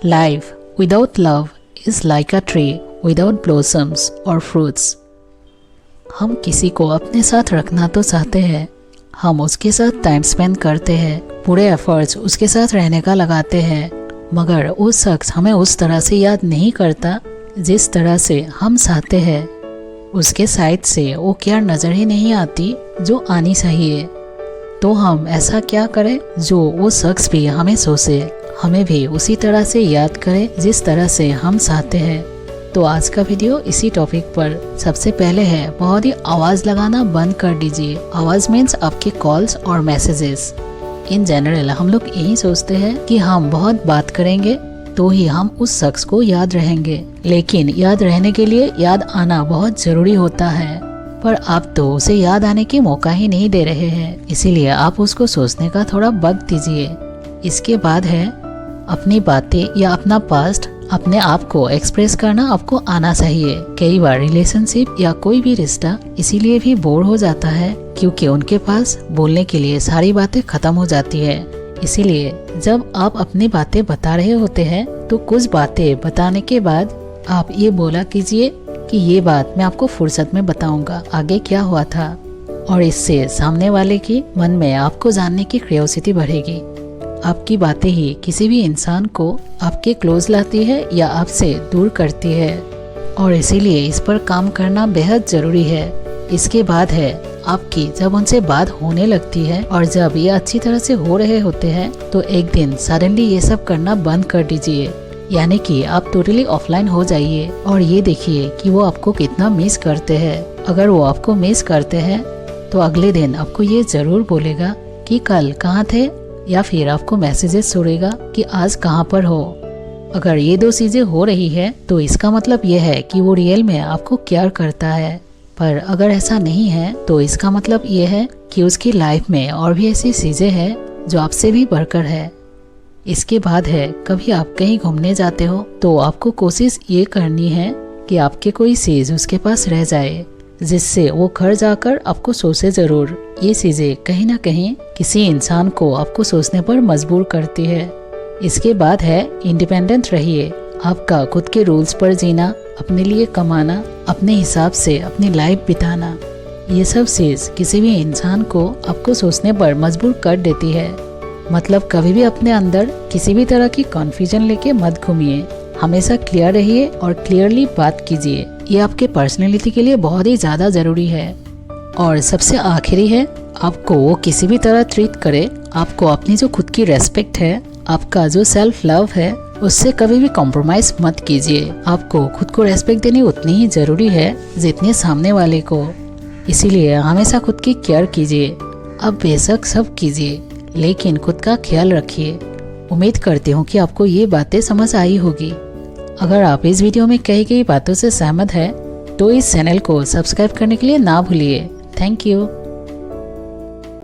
Life without love is like a tree without blossoms or fruits. हम किसी को अपने साथ रखना तो चाहते हैं, हम उसके साथ टाइम स्पेंड करते हैं, पूरे एफर्ट्स उसके साथ रहने का लगाते हैं, मगर वो शख्स हमें उस तरह से याद नहीं करता जिस तरह से हम चाहते हैं। उसके साइड से वो केयर नज़र ही नहीं आती जो आनी चाहिए। तो हम ऐसा क्या करें जो वो शख्स भी हमें सोचे, हमें भी उसी तरह से याद करे जिस तरह से हम चाहते हैं। तो आज का वीडियो इसी टॉपिक पर। सबसे पहले है, बहुत ही आवाज़ लगाना बंद कर दीजिए। आवाज़ मीन्स आपके कॉल्स और मैसेजेस। इन जनरल हम लोग यही सोचते हैं कि हम बहुत बात करेंगे तो ही हम उस शख्स को याद रहेंगे, लेकिन याद रहने के लिए याद आना बहुत ज़रूरी होता है। पर आप तो उसे याद आने की मौका ही नहीं दे रहे हैं, इसीलिए आप उसको सोचने का थोड़ा वक्त दीजिए। इसके बाद है, अपनी बातें या अपना पास्ट अपने आप को एक्सप्रेस करना आपको आना चाहिए। कई बार रिलेशनशिप या कोई भी रिश्ता इसीलिए भी बोर हो जाता है क्योंकि उनके पास बोलने के लिए सारी बातें खत्म हो जाती है। इसीलिए जब आप अपनी बातें बता रहे होते हैं तो कुछ बातें बताने के बाद आप ये बोला कीजिए कि ये बात मैं आपको फुर्सत में बताऊंगा आगे क्या हुआ था, और इससे सामने वाले की मन में आपको जानने की क्यूरियोसिटी बढ़ेगी। आपकी बातें ही किसी भी इंसान को आपके क्लोज लाती है या आपसे दूर करती है, और इसीलिए इस पर काम करना बेहद ज़रूरी है। इसके बाद है, आपकी जब उनसे बात होने लगती है और जब ये अच्छी तरह से हो रहे होते हैं तो एक दिन सडनली ये सब करना बंद कर दीजिए, यानी कि आप टोटली ऑफलाइन हो जाइए और ये देखिए कि वो आपको कितना मिस करते हैं। अगर वो आपको मिस करते हैं तो अगले दिन आपको ये ज़रूर बोलेगा कि कल कहाँ थे, या फिर आपको मैसेजेस छोड़ेगा कि आज कहाँ पर हो। अगर ये दो चीज़ें हो रही है तो इसका मतलब ये है कि वो रियल में आपको केयर करता है। पर अगर ऐसा नहीं है तो इसका मतलब ये है कि उसकी लाइफ में और भी ऐसी चीज़ें हैं जो आपसे भी बढ़कर है। इसके बाद है, कभी आप कहीं घूमने जाते हो तो आपको कोशिश ये करनी है कि आपके कोई चीज़ उसके पास रह जाए जिससे वो घर जाकर आपको सोचे ज़रूर। ये चीज़ें कहीं ना कहीं किसी इंसान को आपको सोचने पर मजबूर करती है। इसके बाद है, इंडिपेंडेंट रहिए। आपका खुद के रूल्स पर जीना, अपने लिए कमाना, अपने हिसाब से अपनी लाइफ बिताना, ये सब चीज़ किसी भी इंसान को आपको सोचने पर मजबूर कर देती है। मतलब कभी भी अपने अंदर किसी भी तरह की कन्फ्यूजन लेके मत घूमिए। हमेशा क्लियर रहिए और क्लियरली बात कीजिए। ये आपके पर्सनैलिटी के लिए बहुत ही ज़्यादा ज़रूरी है। और सबसे आखिरी है, आपको वो किसी भी तरह ट्रीट करे, आपको अपनी जो खुद की रेस्पेक्ट है, आपका जो सेल्फ लव है, उससे कभी भी कॉम्प्रोमाइज़ मत कीजिए। आपको खुद को रेस्पेक्ट देनी उतनी ही ज़रूरी है जितनी सामने वाले को। इसीलिए हमेशा खुद की केयर कीजिए। अब बेशक सब कीजिए, लेकिन खुद का ख्याल रखिए। उम्मीद करती हूँ कि आपको ये बातें समझ आई होगी। अगर आप इस वीडियो में कही गई बातों से सहमत हैं तो इस चैनल को सब्सक्राइब करने के लिए ना भूलिए। Thank you.